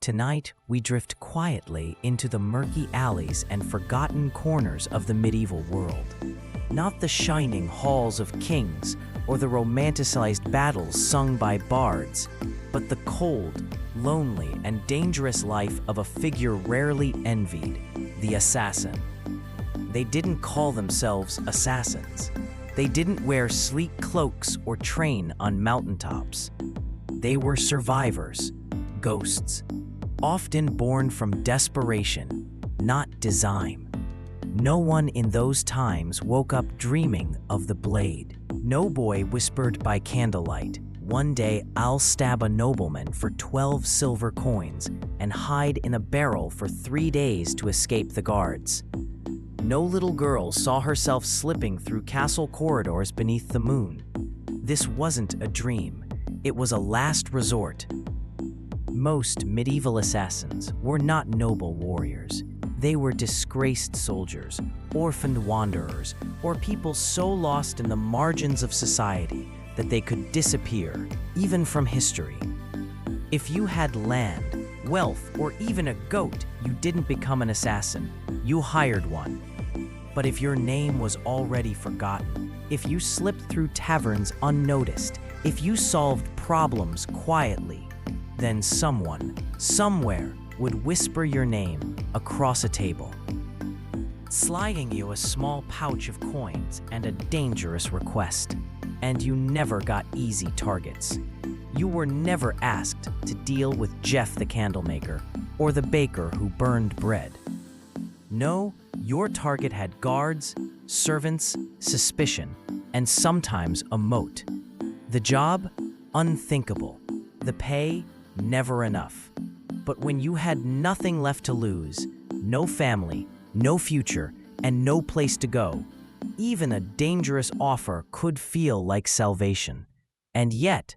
Tonight, we drift quietly into the murky alleys and forgotten corners of the medieval world. Not the shining halls of kings or the romanticized battles sung by bards, but the cold, lonely, and dangerous life of a figure rarely envied, the assassin. They didn't call themselves assassins. They didn't wear sleek cloaks or train on mountaintops. They were survivors, ghosts, often born from desperation, not design. No one in those times woke up dreaming of the blade. No boy whispered by candlelight, "One day I'll stab a nobleman for 12 silver coins and hide in a barrel for 3 days to escape the guards." No little girl saw herself slipping through castle corridors beneath the moon. This wasn't a dream. It was a last resort. Most medieval assassins were not noble warriors. They were disgraced soldiers, orphaned wanderers, or people so lost in the margins of society that they could disappear, even from history. If you had land, wealth, or even a goat, you didn't become an assassin. You hired one. But if your name was already forgotten, if you slipped through taverns unnoticed, if you solved problems quietly, then someone, somewhere, would whisper your name across a table, sliding you a small pouch of coins and a dangerous request. And you never got easy targets. You were never asked to deal with Jeff the candlemaker or the baker who burned bread. No, your target had guards, servants, suspicion, and sometimes a moat. The job? Unthinkable. The pay? Never enough. But when you had nothing left to lose, no family, no future, and no place to go, even a dangerous offer could feel like salvation. And yet,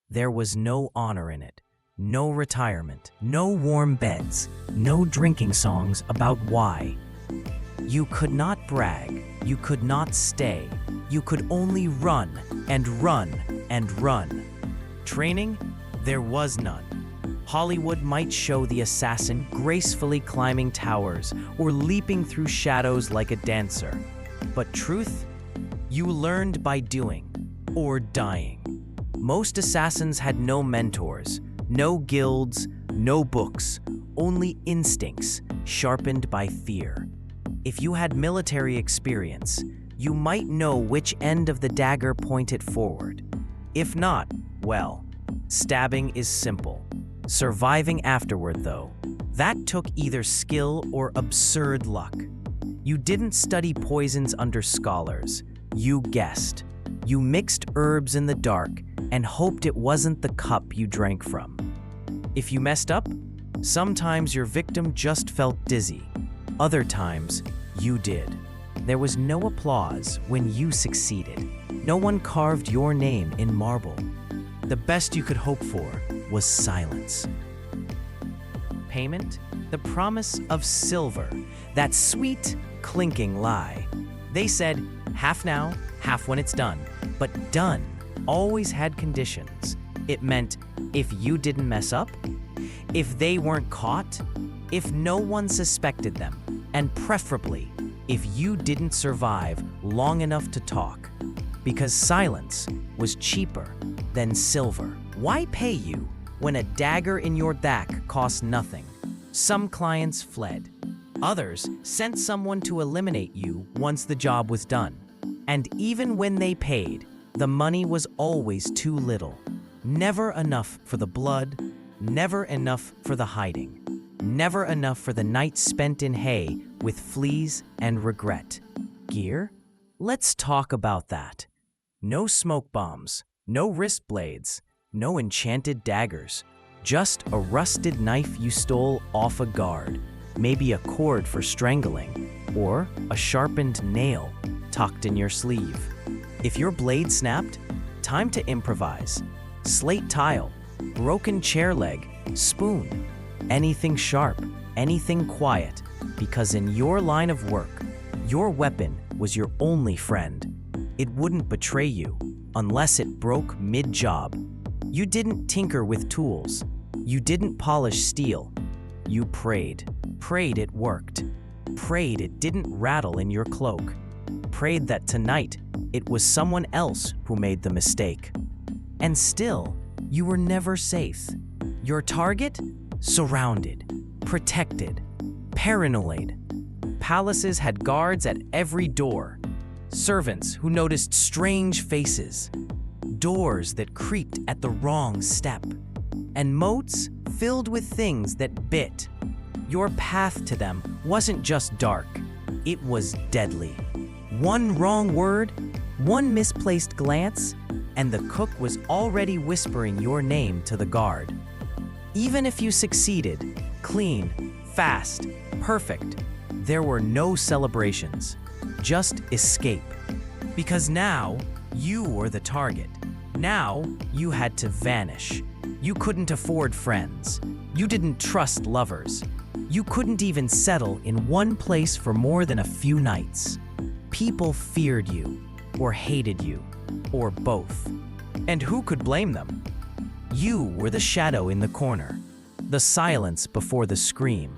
there was no honor in it, no retirement, no warm beds, no drinking songs about why. You could not brag, you could not stay, you could only run and run and run. Training? There was none. Hollywood might show the assassin gracefully climbing towers or leaping through shadows like a dancer. But truth? You learned by doing or dying. Most assassins had no mentors, no guilds, no books, only instincts sharpened by fear. If you had military experience, you might know which end of the dagger pointed forward. If not, well, stabbing is simple. Surviving afterward, though, that took either skill or absurd luck. You didn't study poisons under scholars. You guessed. You mixed herbs in the dark and hoped it wasn't the cup you drank from. If you messed up, sometimes your victim just felt dizzy. Other times, you did. There was no applause when you succeeded. No one carved your name in marble. The best you could hope for was silence. Payment? The promise of silver, that sweet, clinking lie. They said, half now, half when it's done. But done always had conditions. It meant if you didn't mess up, if they weren't caught, if no one suspected them, and preferably, if you didn't survive long enough to talk. Because silence was cheaper than silver. Why pay you when a dagger in your back cost nothing? Some clients fled. Others sent someone to eliminate you once the job was done. And even when they paid, the money was always too little. Never enough for the blood, never enough for the hiding, never enough for the nights spent in hay with fleas and regret. Gear? Let's talk about that. No smoke bombs, no wrist blades, no enchanted daggers. Just a rusted knife you stole off a guard, maybe a cord for strangling, or a sharpened nail tucked in your sleeve. If your blade snapped, time to improvise. Slate tile, broken chair leg, spoon, anything sharp, anything quiet, because in your line of work, your weapon was your only friend. It wouldn't betray you unless it broke mid-job. You didn't tinker with tools. You didn't polish steel. You prayed. Prayed it worked. Prayed it didn't rattle in your cloak. Prayed that tonight it was someone else who made the mistake. And still, you were never safe. Your target? Surrounded, protected, paranoid. Palaces had guards at every door, servants who noticed strange faces, doors that creaked at the wrong step, and moats filled with things that bit. Your path to them wasn't just dark, it was deadly. One wrong word, one misplaced glance, and the cook was already whispering your name to the guard. Even if you succeeded, clean, fast, perfect, there were no celebrations, just escape. Because now, you were the target. Now, you had to vanish. You couldn't afford friends. You didn't trust lovers. You couldn't even settle in one place for more than a few nights. People feared you, or hated you, or both. And who could blame them? You were the shadow in the corner, the silence before the scream,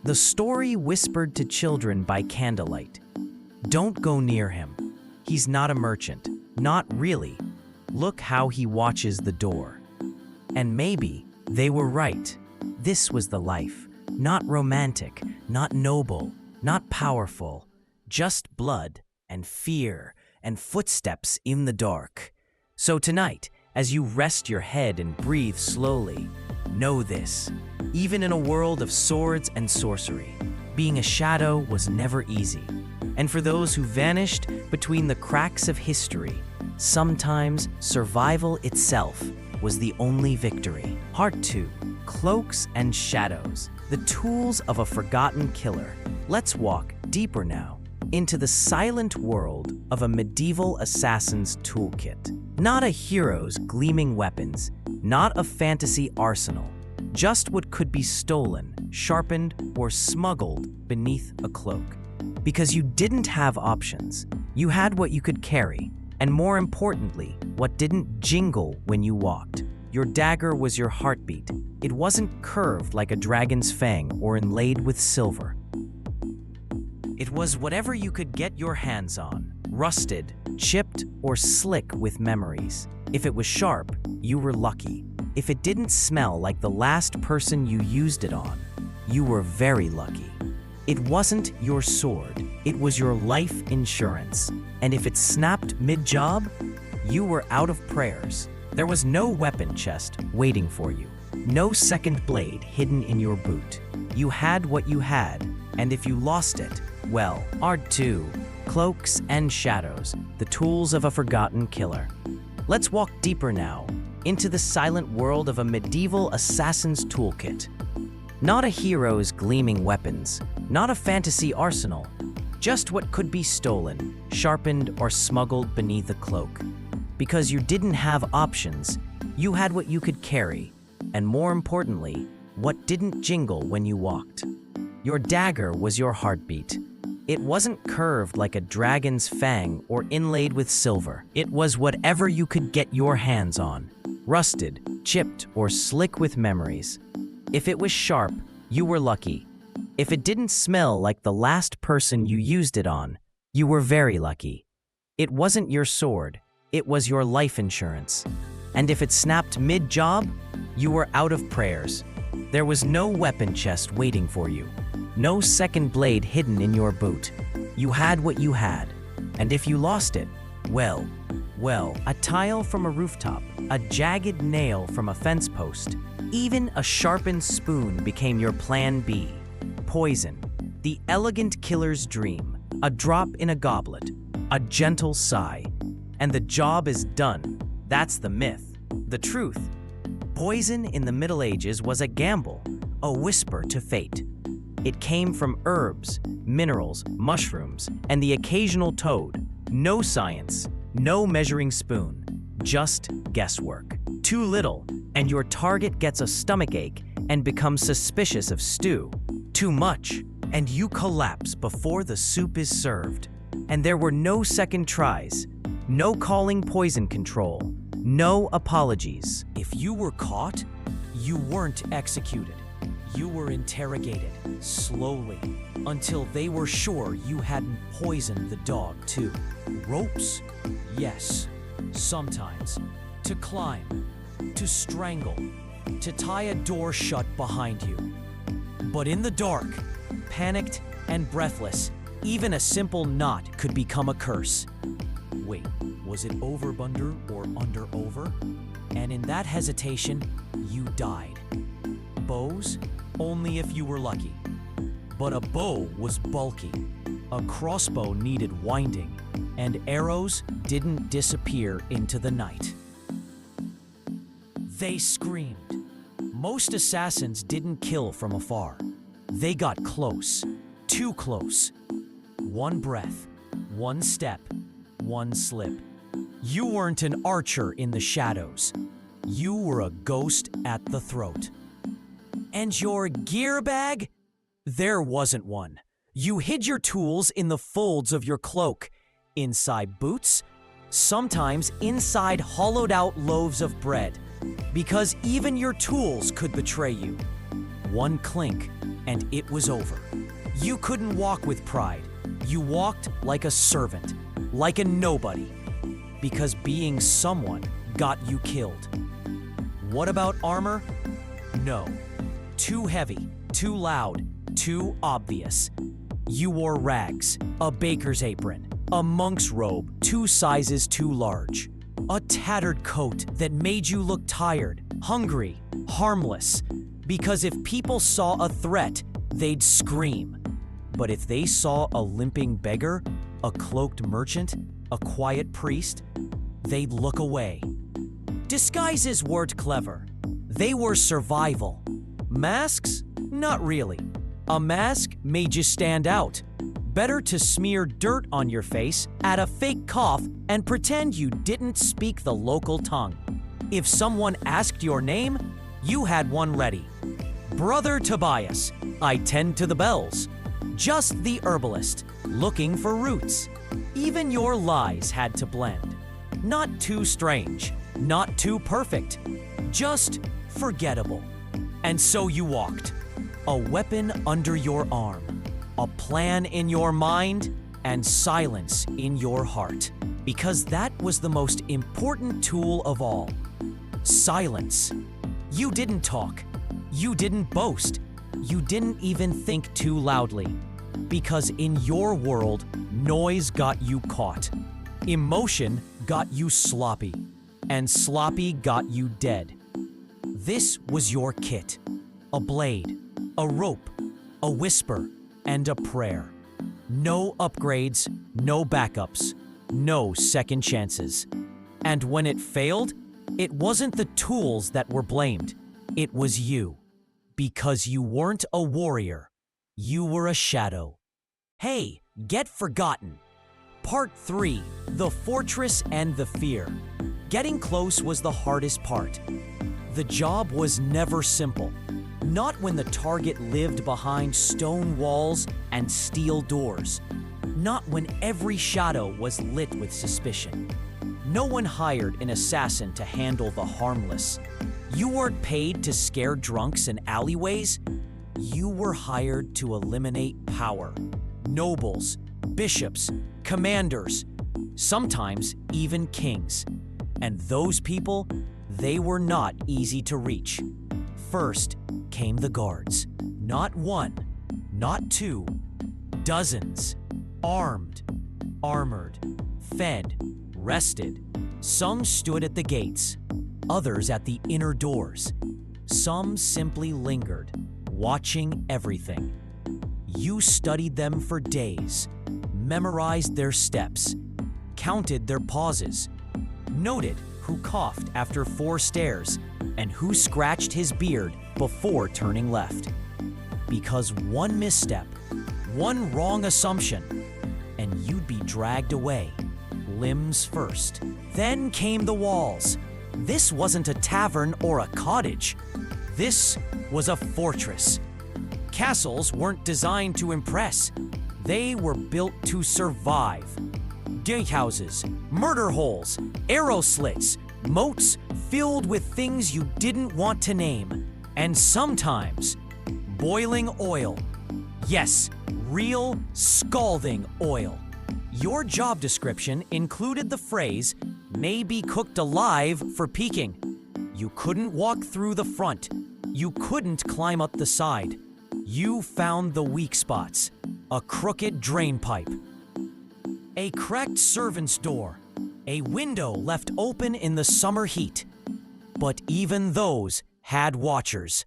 the story whispered to children by candlelight. Don't go near him. He's not a merchant, not really. Look how he watches the door. And maybe they were right. This was the life, not romantic, not noble, not powerful, just blood and fear and footsteps in the dark. So tonight, as you rest your head and breathe slowly, know this: even in a world of swords and sorcery, being a shadow was never easy. And for those who vanished between the cracks of history, sometimes survival itself was the only victory. Part 2, Cloaks and Shadows, the tools of a forgotten killer. Let's walk deeper now into the silent world of a medieval assassin's toolkit. Not a hero's gleaming weapons, not a fantasy arsenal, just what could be stolen, sharpened, or smuggled beneath a cloak. Because you didn't have options, you had what you could carry, and more importantly, what didn't jingle when you walked. Your dagger was your heartbeat. It wasn't curved like a dragon's fang or inlaid with silver. It was whatever you could get your hands on, rusted, chipped, or slick with memories. If it was sharp, you were lucky. If it didn't smell like the last person you used it on, you were very lucky. It wasn't your sword, it was your life insurance. And if it snapped mid-job, you were out of prayers. There was no weapon chest waiting for you, no second blade hidden in your boot. You had what you had, and if you lost it, well, Part 2, Cloaks and Shadows, the tools of a forgotten killer. Let's walk deeper now into the silent world of a medieval assassin's toolkit. Not a hero's gleaming weapons, not a fantasy arsenal, just what could be stolen, sharpened, or smuggled beneath a cloak. Because you didn't have options, you had what you could carry, and more importantly, what didn't jingle when you walked. Your dagger was your heartbeat. It wasn't curved like a dragon's fang or inlaid with silver. It was whatever you could get your hands on, rusted, chipped, or slick with memories. If it was sharp, you were lucky. If it didn't smell like the last person you used it on, you were very lucky. It wasn't your sword, it was your life insurance. And if it snapped mid-job, you were out of prayers. There was no weapon chest waiting for you, no second blade hidden in your boot. You had what you had, and if you lost it, well, a tile from a rooftop, a jagged nail from a fence post, even a sharpened spoon became your plan B. Poison, the elegant killer's dream, a drop in a goblet, a gentle sigh, and the job is done. That's the myth. The truth: poison in the Middle Ages was a gamble, a whisper to fate. It came from herbs, minerals, mushrooms, and the occasional toad. No science, no measuring spoon, just guesswork. Too little, and your target gets a stomachache and becomes suspicious of stew. Too much, and you collapse before the soup is served. And there were no second tries, no calling poison control, no apologies. If you were caught, You weren't executed. You were interrogated, slowly, until they were sure you hadn't poisoned the dog, too. Ropes? Yes, sometimes. To climb, to strangle, to tie a door shut behind you. But in the dark, panicked and breathless, even a simple knot could become a curse. Wait, was it over bunder or under over? And in that hesitation, you died. Bows? Only if you were lucky. But a bow was bulky. A crossbow needed winding, and arrows didn't disappear into the night. They screamed. Most assassins didn't kill from afar. They got close, too close. One breath, one step, one slip. You weren't an archer in the shadows. You were a ghost at the throat. And your gear bag? There wasn't one. You hid your tools in the folds of your cloak, inside boots, sometimes inside hollowed-out loaves of bread, because even your tools could betray you. One clink, and it was over. You couldn't walk with pride. You walked like a servant, like a nobody, because being someone got you killed. What about armor? No. Too heavy, too loud, too obvious. You wore rags, a baker's apron, a monk's robe 2 sizes too large, a tattered coat that made you look tired, hungry, harmless, because if people saw a threat, they'd scream. But if they saw a limping beggar, a cloaked merchant, a quiet priest, they'd look away. Disguises weren't clever. They were survival. Masks? Not really. A mask made you stand out. Better to smear dirt on your face, add a fake cough, and pretend you didn't speak the local tongue. If someone asked your name, you had one ready. Brother Tobias, I tend to the bells. Just the herbalist, looking for roots. Even your lies had to blend. Not too strange, not too perfect, just forgettable. And so you walked, a weapon under your arm, a plan in your mind, and silence in your heart. Because that was the most important tool of all. Silence. You didn't talk. You didn't boast. You didn't even think too loudly. Because in your world, noise got you caught. Emotion got you sloppy. And sloppy got you dead. This was your kit. A blade, a rope, a whisper, and a prayer. No upgrades, no backups, no second chances. And when it failed, it wasn't the tools that were blamed. It was you. Because you weren't a warrior. You were a shadow. Hey, get forgotten. Part 3, The Fortress and the Fear. Getting close was the hardest part. The job was never simple. Not when the target lived behind stone walls and steel doors. Not when every shadow was lit with suspicion. No one hired an assassin to handle the harmless. You weren't paid to scare drunks in alleyways. You were hired to eliminate power. Nobles, bishops, commanders, sometimes even kings. And those people, they were not easy to reach. First came the guards. Not one, not two, dozens. Armed, armored, fed, rested. Some stood at the gates, others at the inner doors. Some simply lingered, watching everything. You studied them for days, memorized their steps, counted their pauses, noted who coughed after 4 stairs and who scratched his beard before turning left. Because one misstep, one wrong assumption, and you'd be dragged away, limbs first. Then came the walls. This wasn't a tavern or a cottage. This was a fortress. Castles weren't designed to impress. They were built to survive. Gatehouses, murder holes, arrow slits, moats filled with things you didn't want to name. and sometimes boiling oil. Yes, real scalding oil. Your job description included the phrase, "may be cooked alive" for peeking. You couldn't walk through the front. You couldn't climb up the side. You found the weak spots. A crooked drain pipe, a cracked servant's door, a window left open in the summer heat. But even those had watchers.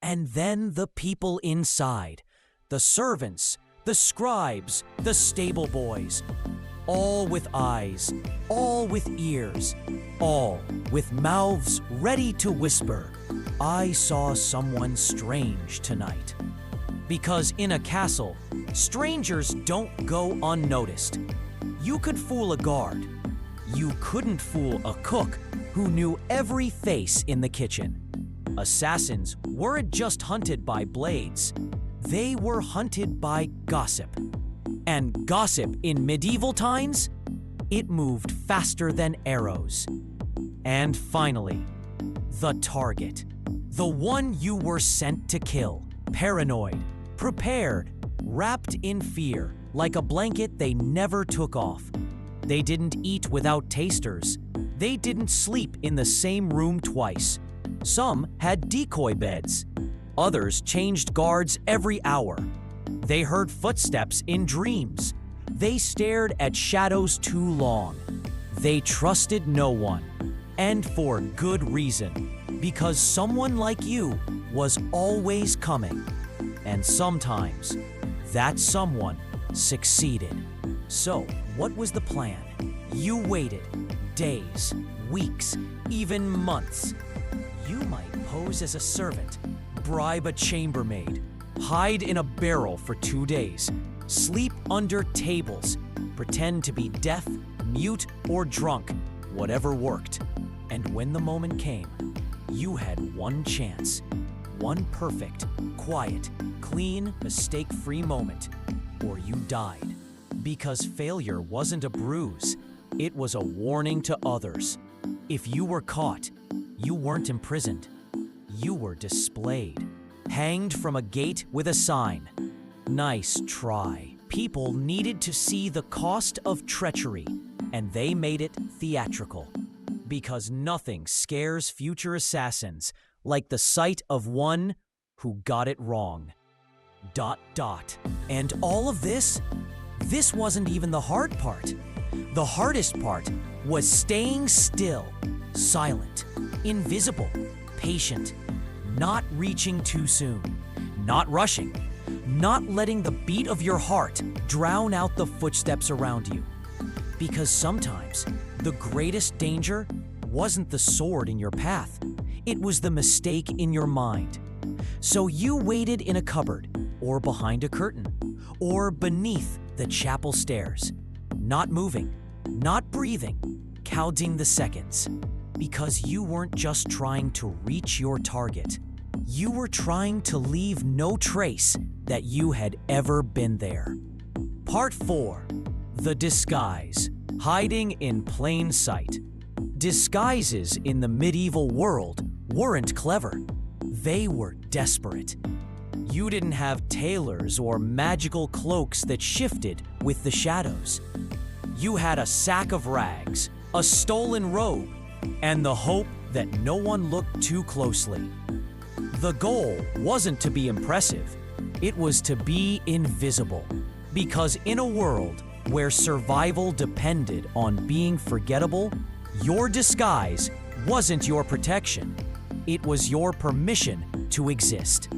And then the people inside, the servants, the scribes, the stable boys, all with eyes, all with ears, all with mouths ready to whisper, "I saw someone strange tonight." Because in a castle, strangers don't go unnoticed. You could fool a guard. You couldn't fool a cook who knew every face in the kitchen. Assassins weren't just hunted by blades. They were hunted by gossip. And gossip in medieval times, it moved faster than arrows. And finally, the target. The one you were sent to kill. Paranoid, prepared, wrapped in fear, like a blanket they never took off. They didn't eat without tasters. They didn't sleep in the same room twice. Some had decoy beds. Others changed guards every hour. They heard footsteps in dreams. They stared at shadows too long. They trusted no one. And for good reason. Because someone like you was always coming. And sometimes, that someone succeeded. So, what was the plan? You waited days, weeks, even months. You might pose as a servant, bribe a chambermaid, hide in a barrel for 2 days, sleep under tables, pretend to be deaf, mute, or drunk, whatever worked. And when the moment came, you had one chance, one perfect, quiet, clean, mistake-free moment, or you died. Because failure wasn't a bruise, it was a warning to others. If you were caught, you weren't imprisoned. You were displayed, hanged from a gate with a sign. Nice try. People needed to see the cost of treachery, and they made it theatrical. Because nothing scares future assassins like the sight of one who got it wrong. ... And all of this wasn't even the hard part. The hardest part was staying still, silent, invisible, patient, not reaching too soon, not rushing, not letting the beat of your heart drown out the footsteps around you. Because sometimes the greatest danger wasn't the sword in your path. It was the mistake in your mind. So you waited in a cupboard, or behind a curtain, or beneath the chapel stairs, not moving, not breathing, counting the seconds. Because you weren't just trying to reach your target. You were trying to leave no trace that you had ever been there. Part 4. The disguise. Hiding in plain sight. Disguises in the medieval world weren't clever. They were desperate. You didn't have tailors or magical cloaks that shifted with the shadows. You had a sack of rags, a stolen robe, and the hope that no one looked too closely. The goal wasn't to be impressive. It was to be invisible. Because in a world where survival depended on being forgettable, your disguise wasn't your protection. It was your permission to exist.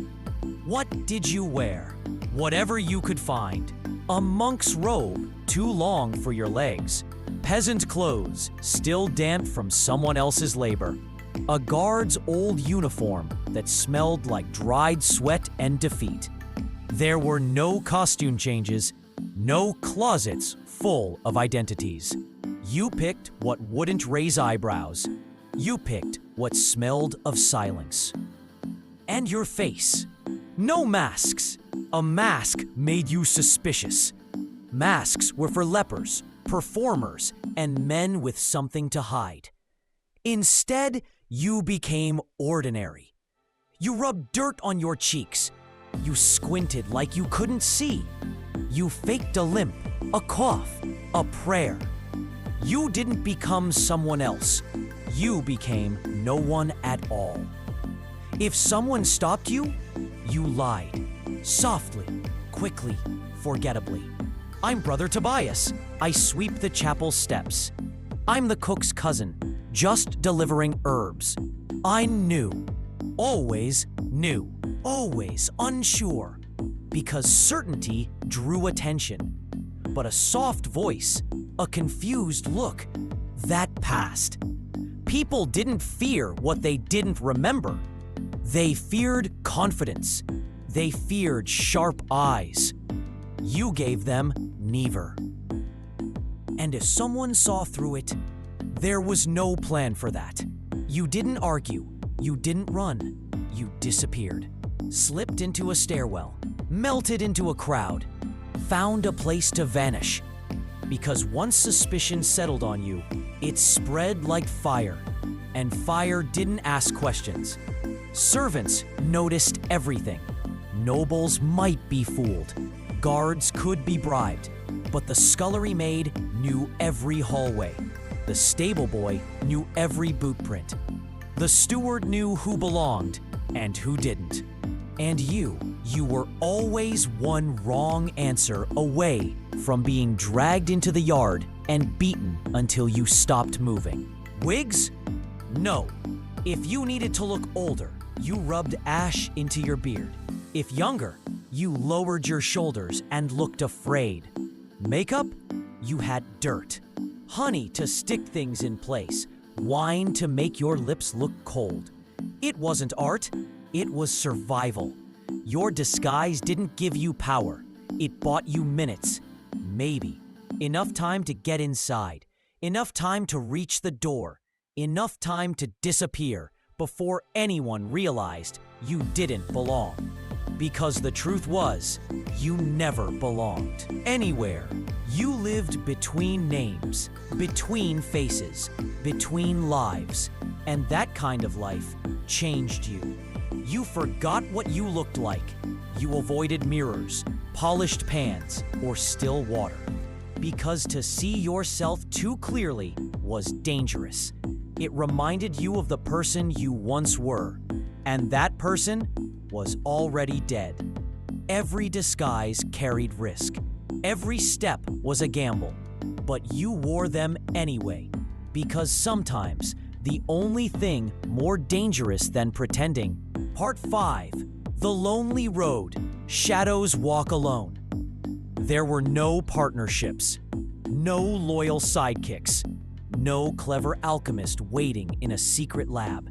What did you wear? Whatever you could find. A monk's robe, too long for your legs. Peasant clothes, still damp from someone else's labor. A guard's old uniform that smelled like dried sweat and defeat. There were no costume changes, no closets full of identities. You picked what wouldn't raise eyebrows. You picked what smelled of silence. And your face. No masks. A mask made you suspicious. Masks were for lepers, performers, and men with something to hide. Instead, you became ordinary. You rubbed dirt on your cheeks. You squinted like you couldn't see. You faked a limp, a cough, a prayer. You didn't become someone else. You became no one at all. If someone stopped you, you lied. Softly, quickly, forgettably. I'm Brother Tobias. I sweep the chapel steps. I'm the cook's cousin, just delivering herbs. I'm new. Always new. Always unsure. Because certainty drew attention. But a soft voice, a confused look, that passed. People didn't fear what they didn't remember. They feared confidence. They feared sharp eyes. You gave them neither. And if someone saw through it, there was no plan for that. You didn't argue. You didn't run. You disappeared. Slipped into a stairwell. Melted into a crowd. Found a place to vanish. Because once suspicion settled on you, it spread like fire. And fire didn't ask questions. Servants noticed everything. Nobles might be fooled. Guards could be bribed. But the scullery maid knew every hallway. The stable boy knew every boot print. The steward knew who belonged and who didn't. And you were always one wrong answer away from being dragged into the yard and beaten until you stopped moving. Wigs? No. If you needed to look older, you rubbed ash into your beard. If younger, you lowered your shoulders and looked afraid. Makeup? You had dirt. Honey to stick things in place. Wine to make your lips look cold. It wasn't art, it was survival. Your disguise didn't give you power. It bought you minutes. Maybe. Enough time to get inside. Enough time to reach the door. Enough time to disappear before anyone realized you didn't belong. Because the truth was, you never belonged anywhere. You lived between names, between faces, between lives, and that kind of life changed you. You forgot what you looked like. You avoided mirrors, polished pans, or still water. Because to see yourself too clearly was dangerous. It reminded you of the person you once were, and that person was already dead. Every disguise carried risk. Every step was a gamble, but you wore them anyway, because sometimes the only thing more dangerous than pretending. Part 5, The Lonely Road, Shadows Walk Alone. There were no partnerships, no loyal sidekicks, no clever alchemist waiting in a secret lab,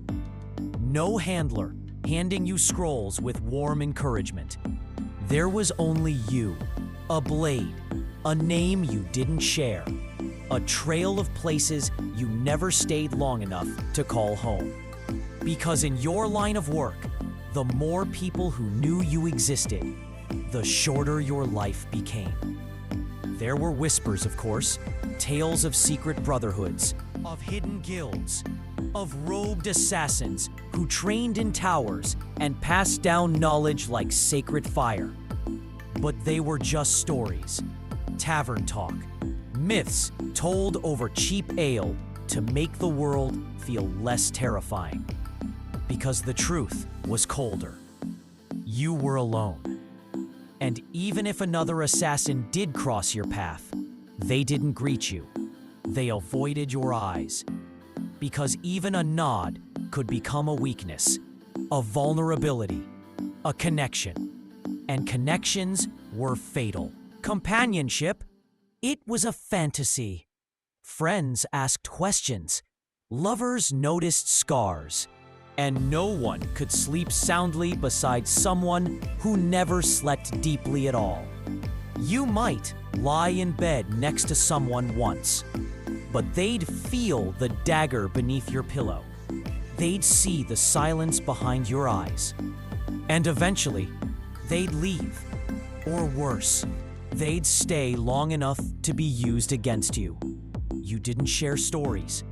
no handler handing you scrolls with warm encouragement. There was only you, a blade, a name you didn't share, a trail of places you never stayed long enough to call home. Because in your line of work, the more people who knew you existed, the shorter your life became. There were whispers, of course, tales of secret brotherhoods, of hidden guilds, of robed assassins who trained in towers and passed down knowledge like sacred fire. But they were just stories, tavern talk, myths told over cheap ale to make the world feel less terrifying. Because the truth was colder. You were alone. And even if another assassin did cross your path, they didn't greet you. They avoided your eyes. Because even a nod could become a weakness, a vulnerability, a connection. And connections were fatal. Companionship, it was a fantasy. Friends asked questions. Lovers noticed scars. And no one could sleep soundly beside someone who never slept deeply at all. You might lie in bed next to someone once, but they'd feel the dagger beneath your pillow. They'd see the silence behind your eyes. And eventually, they'd leave. Or worse, they'd stay long enough to be used against you. You didn't share stories.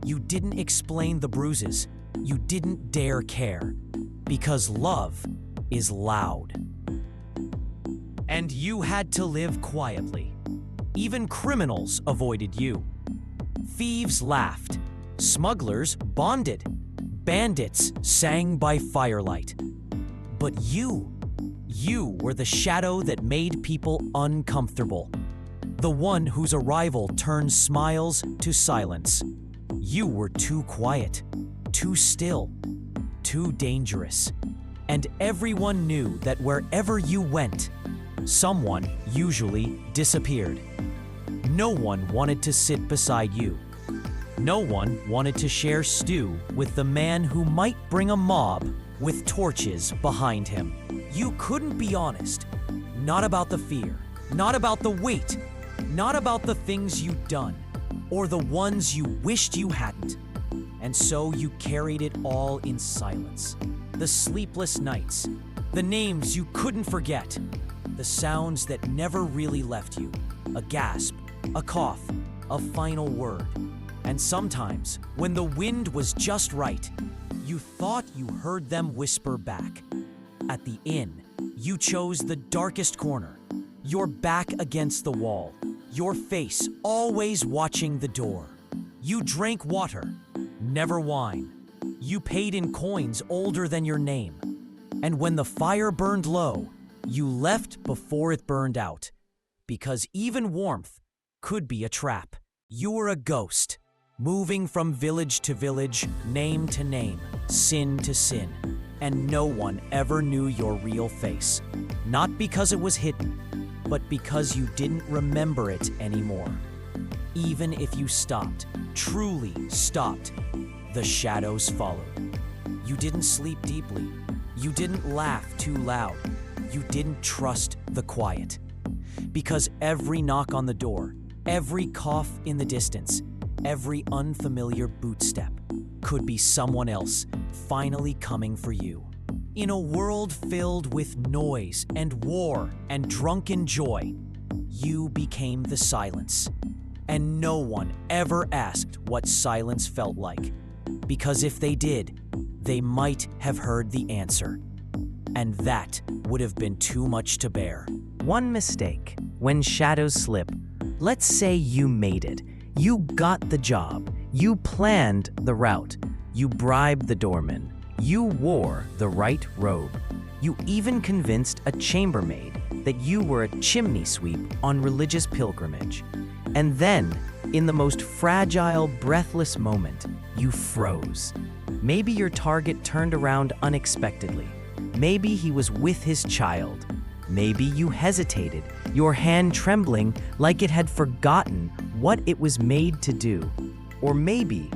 You didn't explain the bruises. You didn't dare care. Because love is loud. And you had to live quietly. Even criminals avoided you. Thieves laughed. Smugglers bonded. Bandits sang by firelight. But you were the shadow that made people uncomfortable. The one whose arrival turned smiles to silence. You were too quiet, too still, too dangerous. And everyone knew that wherever you went, someone usually disappeared. No one wanted to sit beside you. No one wanted to share stew with the man who might bring a mob with torches behind him. You couldn't be honest. Not about the fear, not about the weight, not about the things you'd done, or the ones you wished you hadn't. And so you carried it all in silence. The sleepless nights, the names you couldn't forget, the sounds that never really left you, a gasp, a cough, a final word. And sometimes, when the wind was just right, you thought you heard them whisper back. At the inn, you chose the darkest corner, your back against the wall, your face always watching the door. You drank water, never wine. You paid in coins older than your name. And when the fire burned low, you left before it burned out. Because even warmth could be a trap. You were a ghost, moving from village to village, name to name, sin to sin. And no one ever knew your real face. Not because it was hidden, but because you didn't remember it anymore. Even if you stopped, truly stopped, the shadows followed. You didn't sleep deeply. You didn't laugh too loud. You didn't trust the quiet. Because every knock on the door, every cough in the distance, every unfamiliar bootstep could be someone else finally coming for you. In a world filled with noise and war and drunken joy, you became the silence. And no one ever asked what silence felt like. Because if they did, they might have heard the answer. And that would have been too much to bear. One mistake, when shadows slip, let's say you made it. You got the job. You planned the route. You bribed the doorman. You wore the right robe. You even convinced a chambermaid that you were a chimney sweep on religious pilgrimage. And then, in the most fragile, breathless moment, you froze. Maybe your target turned around unexpectedly. Maybe he was with his child. Maybe you hesitated, your hand trembling like it had forgotten what it was made to do. Or maybe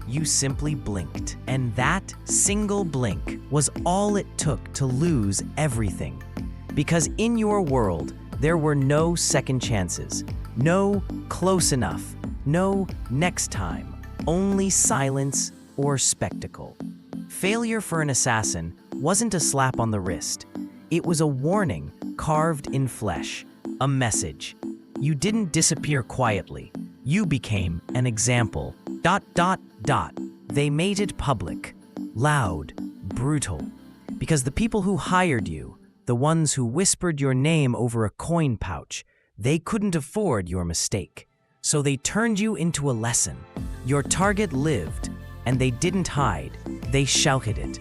you simply blinked, and that single blink was all it took to lose everything. Because in your world, there were no second chances, no close enough, no next time, only silence or spectacle. Failure for an assassin wasn't a slap on the wrist. It was a warning carved in flesh, a message. You didn't disappear quietly. You became an example. ... They made it public, loud, brutal. Because the people who hired you, the ones who whispered your name over a coin pouch, they couldn't afford your mistake. So they turned you into a lesson. Your target lived, and they didn't hide. They shouted it.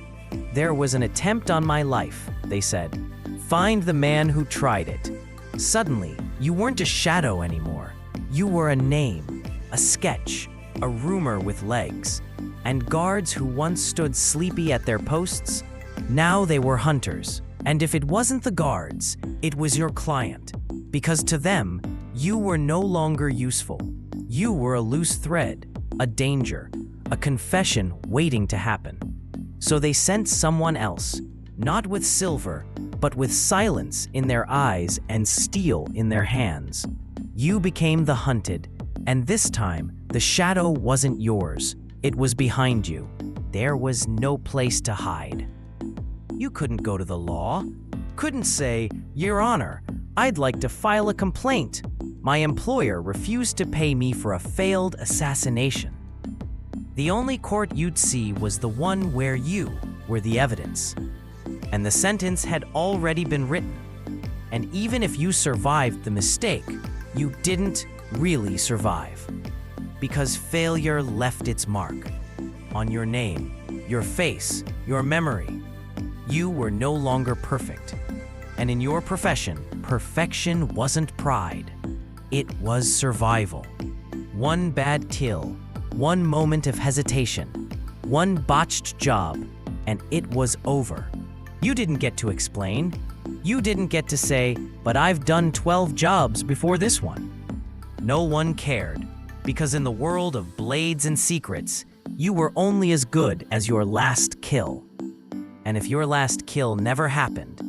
There was an attempt on my life, they said. Find the man who tried it. Suddenly, you weren't a shadow anymore. You were a name, a sketch, a rumor with legs. And guards who once stood sleepy at their posts, now they were hunters. And if it wasn't the guards, it was your client. Because to them, you were no longer useful. You were a loose thread, a danger, a confession waiting to happen. So they sent someone else, not with silver, but with silence in their eyes and steel in their hands. You became the hunted, and this time, the shadow wasn't yours. It was behind you. There was no place to hide. You couldn't go to the law. Couldn't say, Your Honor, I'd like to file a complaint. My employer refused to pay me for a failed assassination. The only court you'd see was the one where you, were the evidence. And the sentence had already been written. And even if you survived the mistake, you didn't really survive. Because failure left its mark on your name, your face, your memory. You were no longer perfect. And in your profession, perfection wasn't pride. It was survival. One bad kill, one moment of hesitation, one botched job, and it was over. You didn't get to explain. You didn't get to say, but I've done 12 jobs before this one. No one cared, because in the world of blades and secrets, you were only as good as your last kill. And if your last kill never happened,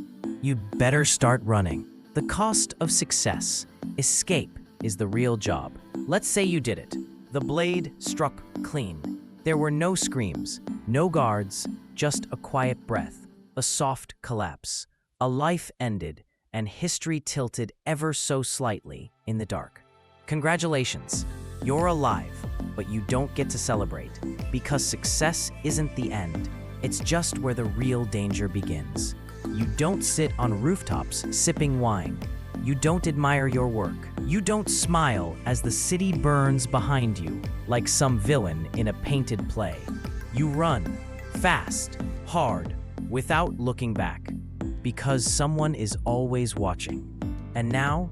you'd better start running. The cost of success. Escape is the real job. Let's say you did it. The blade struck clean. There were no screams, no guards, just a quiet breath, a soft collapse. A life ended, and history tilted ever so slightly in the dark. Congratulations, you're alive, but you don't get to celebrate, because success isn't the end. It's just where the real danger begins. You don't sit on rooftops sipping wine. You don't admire your work. You don't smile as the city burns behind you like some villain in a painted play. You run, fast, hard, without looking back, because someone is always watching. And now,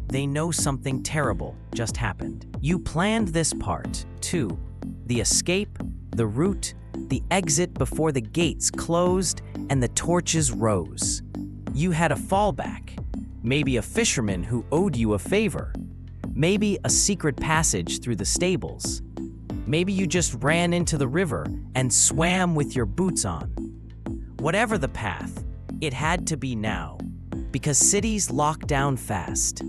they know something terrible just happened. You planned this part, too. The escape, the route, the exit before the gates closed and the torches rose. You had a fallback. Maybe a fisherman who owed you a favor. Maybe a secret passage through the stables. Maybe you just ran into the river and swam with your boots on. Whatever the path, it had to be now, because cities locked down fast.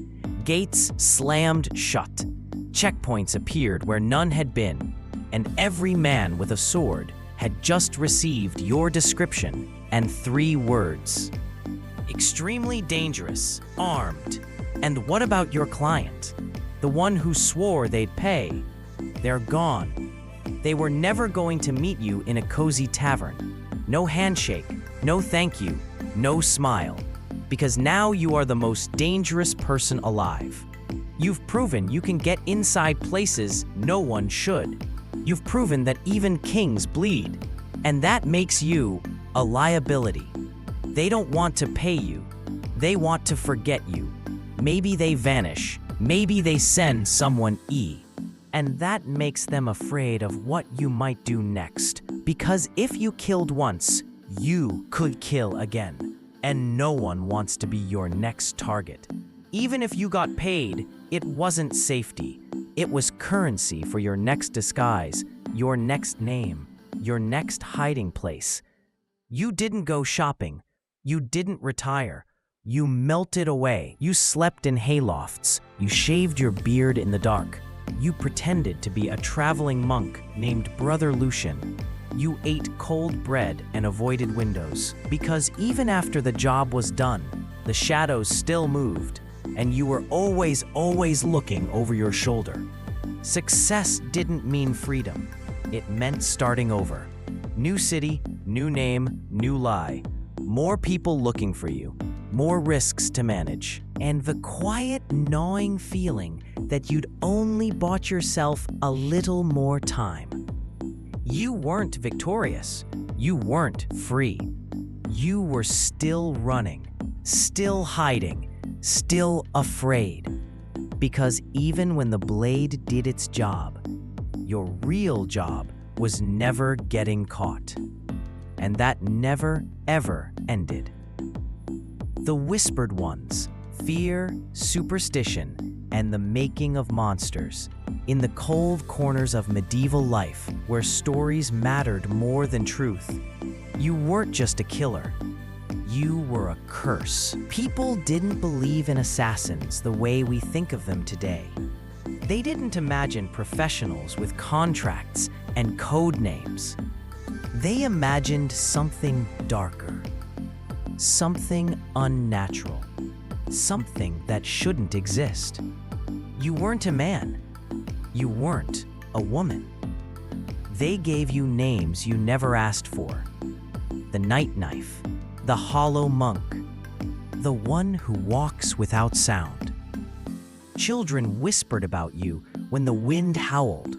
Gates slammed shut. Checkpoints appeared where none had been, and every man with a sword had just received your description and 3 words. Extremely dangerous, armed. And what about your client? The one who swore they'd pay? They're gone. They were never going to meet you in a cozy tavern. No handshake, no thank you, no smile. Because now you are the most dangerous person alive. You've proven you can get inside places no one should. You've proven that even kings bleed. And that makes you a liability. They don't want to pay you. They want to forget you. Maybe they vanish. Maybe they send someone And that makes them afraid of what you might do next. Because if you killed once, you could kill again. And no one wants to be your next target. Even if you got paid, it wasn't safety. It was currency for your next disguise, your next name, your next hiding place. You didn't go shopping. You didn't retire. You melted away. You slept in haylofts. You shaved your beard in the dark. You pretended to be a traveling monk named Brother Lucian. You ate cold bread and avoided windows, because even after the job was done, the shadows still moved, and you were always looking over your shoulder. Success didn't mean freedom. It meant starting over. New city, new name, new lie. More people looking for you. More risks to manage. And the quiet, gnawing feeling that you'd only bought yourself a little more time. You weren't victorious. You weren't free. You were still running, still hiding, still afraid. Because even when the blade did its job, your real job was never getting caught. And that never, ever ended. The whispered ones, fear, superstition, and the making of monsters, in the cold corners of medieval life where stories mattered more than truth. You weren't just a killer. You were a curse. People didn't believe in assassins the way we think of them today. They didn't imagine professionals with contracts and code names. They imagined something darker, something unnatural, something that shouldn't exist. You weren't a man. You weren't a woman. They gave you names you never asked for. the night knife, the hollow monk, the one who walks without sound. Children whispered about you when the wind howled.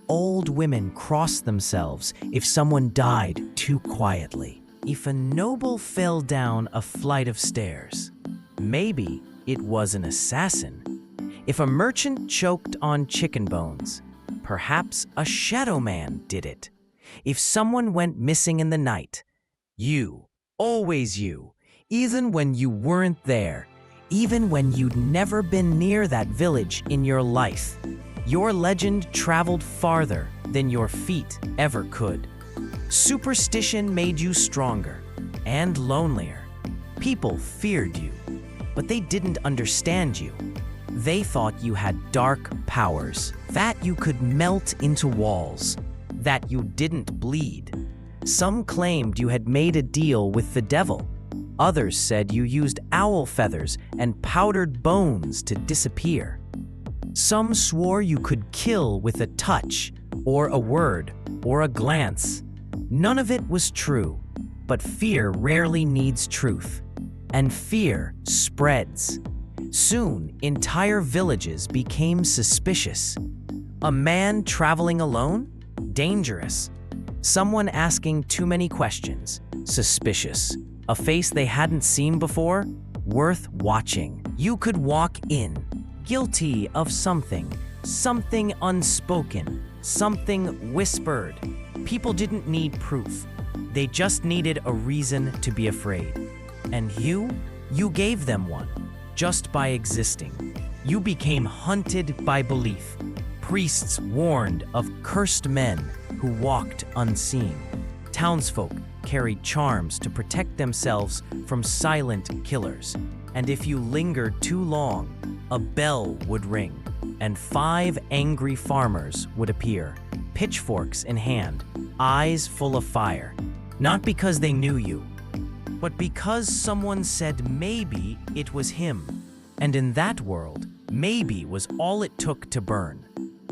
Old women crossed themselves if someone died too quietly. If a noble fell down a flight of stairs, maybe it was an assassin. If a merchant choked on chicken bones, perhaps a shadow man did it. If someone went missing in the night, you, always you, even when you weren't there, even when you'd never been near that village in your life, your legend traveled farther than your feet ever could. Superstition made you stronger and lonelier. People feared you, but they didn't understand you. They thought you had dark powers, that you could melt into walls, that you didn't bleed. Some claimed you had made a deal with the devil. Others said you used owl feathers and powdered bones to disappear. Some swore you could kill with a touch, or a word, or a glance. None of it was true, but fear rarely needs truth, and fear spreads. Soon, entire villages became suspicious. A man traveling alone? Dangerous. Someone asking too many questions? Suspicious. A face they hadn't seen before? Worth watching. You could walk in, guilty of something unspoken, something whispered. People didn't need proof. They just needed a reason to be afraid. And you gave them one, just by existing. You became hunted by belief. Priests warned of cursed men who walked unseen. Townsfolk carried charms to protect themselves from silent killers. And if you lingered too long, a bell would ring, and 5 angry farmers would appear, pitchforks in hand, eyes full of fire. Not because they knew you, but because someone said maybe it was him. And in that world, maybe was all it took to burn.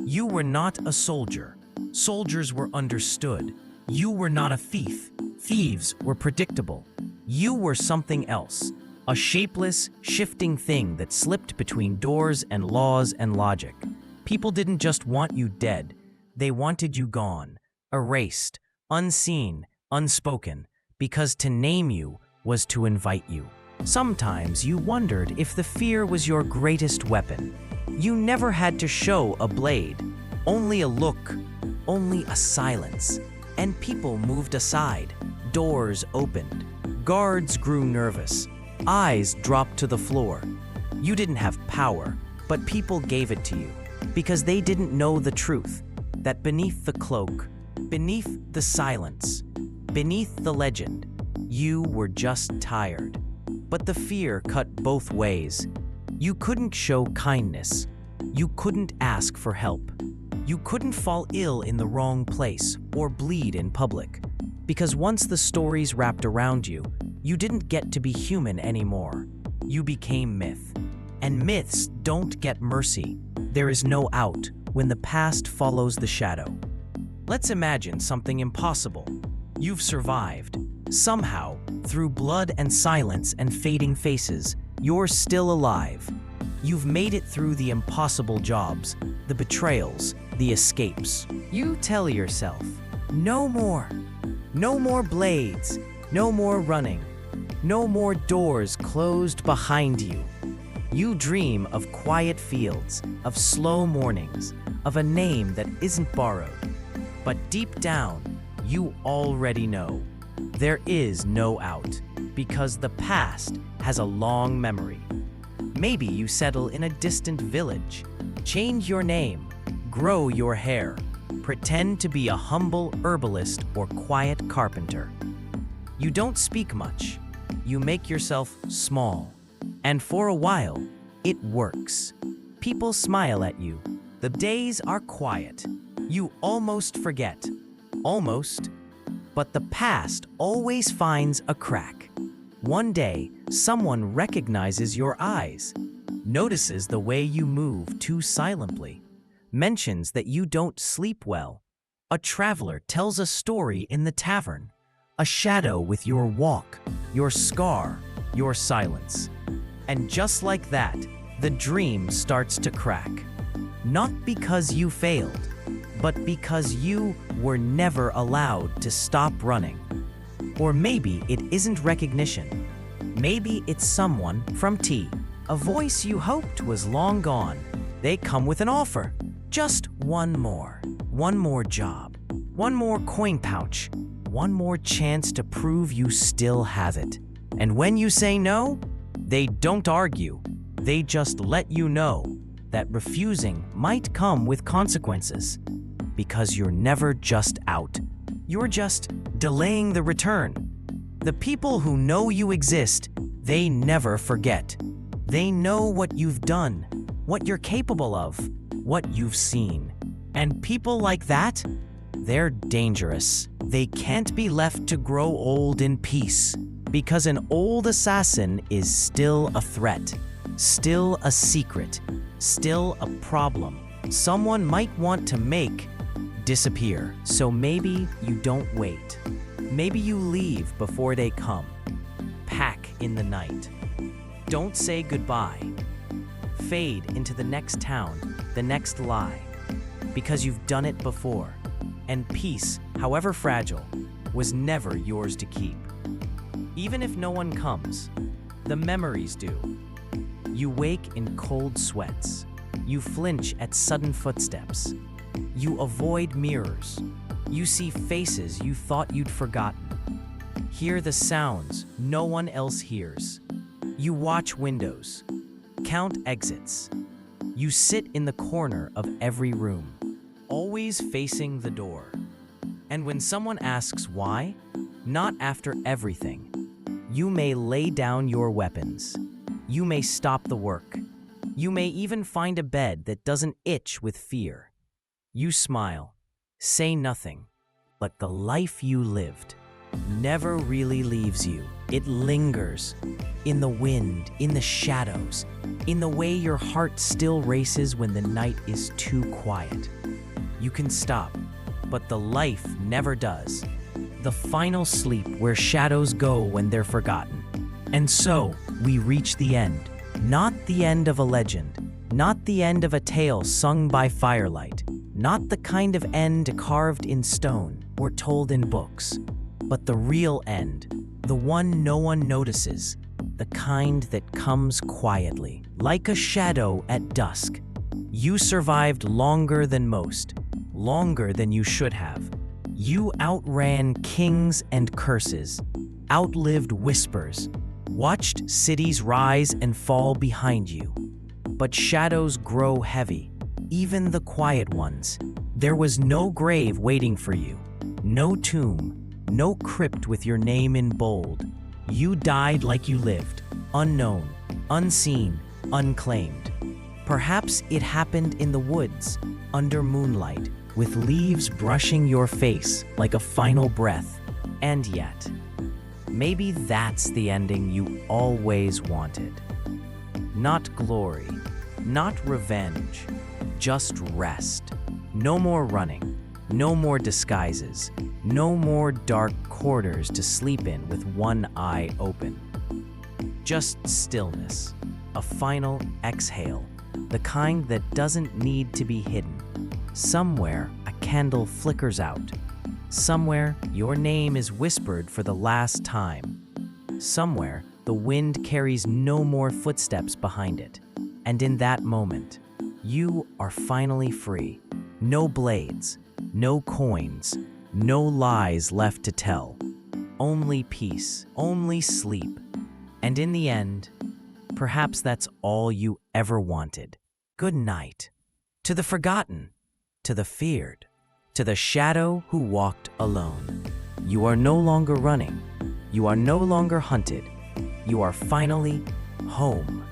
You were not a soldier. Soldiers were understood. You were not a thief. Thieves were predictable. You were something else, a shapeless, shifting thing that slipped between doors and laws and logic. People didn't just want you dead. They wanted you gone, erased, unseen, unspoken, because to name you was to invite you. Sometimes you wondered if the fear was your greatest weapon. You never had to show a blade, only a look, only a silence. And people moved aside, doors opened, guards grew nervous, eyes dropped to the floor. You didn't have power, but people gave it to you, because they didn't know the truth, that beneath the cloak, beneath the silence, beneath the legend, you were just tired. But the fear cut both ways. You couldn't show kindness. You couldn't ask for help. You couldn't fall ill in the wrong place or bleed in public. Because once the stories wrapped around you, you didn't get to be human anymore. You became myth. And myths don't get mercy. There is no out when the past follows the shadow. Let's imagine something impossible. You've survived. Somehow, through blood and silence and fading faces, you're still alive. You've made it through the impossible jobs, the betrayals, the escapes. You tell yourself, no more. No more blades, no more running, no more doors closed behind you. You dream of quiet fields, of slow mornings, of a name that isn't borrowed. But deep down, you already know. There is no out, because the past has a long memory. Maybe you settle in a distant village, change your name, grow your hair, pretend to be a humble herbalist or quiet carpenter. You don't speak much. You make yourself small. And for a while, it works. People smile at you. The days are quiet. You almost forget. Almost. But the past always finds a crack. One day, someone recognizes your eyes, notices the way you move too silently, mentions that you don't sleep well. A traveler tells a story in the tavern. A shadow with your walk, your scar, your silence. And just like that, the dream starts to crack. Not because you failed, but because you were never allowed to stop running. Or maybe it isn't recognition. Maybe it's someone from T, a voice you hoped was long gone. They come with an offer. Just one more job, one more coin pouch, one more chance to prove you still have it. And when you say no, they don't argue. They just let you know that refusing might come with consequences. Because you're never just out. You're just delaying the return. The people who know you exist, they never forget. They know what you've done, what you're capable of, what you've seen. And people like that, they're dangerous. They can't be left to grow old in peace. Because an old assassin is still a threat, still a secret, still a problem. Someone might want to make disappear. So maybe you don't wait. Maybe you leave before they come. Pack in the night. Don't say goodbye. Fade into the next town, the next lie. Because you've done it before. And peace, however fragile, was never yours to keep. Even if no one comes, the memories do. You wake in cold sweats. You flinch at sudden footsteps. You avoid mirrors. You see faces you thought you'd forgotten. Hear the sounds no one else hears. You watch windows. Count exits. You sit in the corner of every room, always facing the door. And when someone asks why, not after everything, you may lay down your weapons. You may stop the work. You may even find a bed that doesn't itch with fear. You smile, say nothing, but the life you lived never really leaves you. It lingers in the wind, in the shadows, in the way your heart still races when the night is too quiet. You can stop, but the life never does. The final sleep where shadows go when they're forgotten. And so, we reach the end. Not the end of a legend, not the end of a tale sung by firelight, not the kind of end carved in stone or told in books, but the real end, the one no one notices, the kind that comes quietly, like a shadow at dusk. You survived longer than most, longer than you should have. You outran kings and curses, outlived whispers, watched cities rise and fall behind you. But shadows grow heavy, even the quiet ones. There was no grave waiting for you, no tomb, no crypt with your name in bold. You died like you lived, unknown, unseen, unclaimed. Perhaps it happened in the woods, under moonlight, with leaves brushing your face like a final breath. And yet, maybe that's the ending you always wanted. Not glory, not revenge, just rest. No more running, no more disguises, no more dark corridors to sleep in with one eye open. Just stillness, a final exhale, the kind that doesn't need to be hidden. Somewhere, a candle flickers out. Somewhere, your name is whispered for the last time. Somewhere, the wind carries no more footsteps behind it. And in that moment, you are finally free. No blades, no coins, no lies left to tell. Only peace, only sleep. And in the end, perhaps that's all you ever wanted. Good night. To the forgotten, to the feared, to the shadow who walked alone. You are no longer running. You are no longer hunted. You are finally home.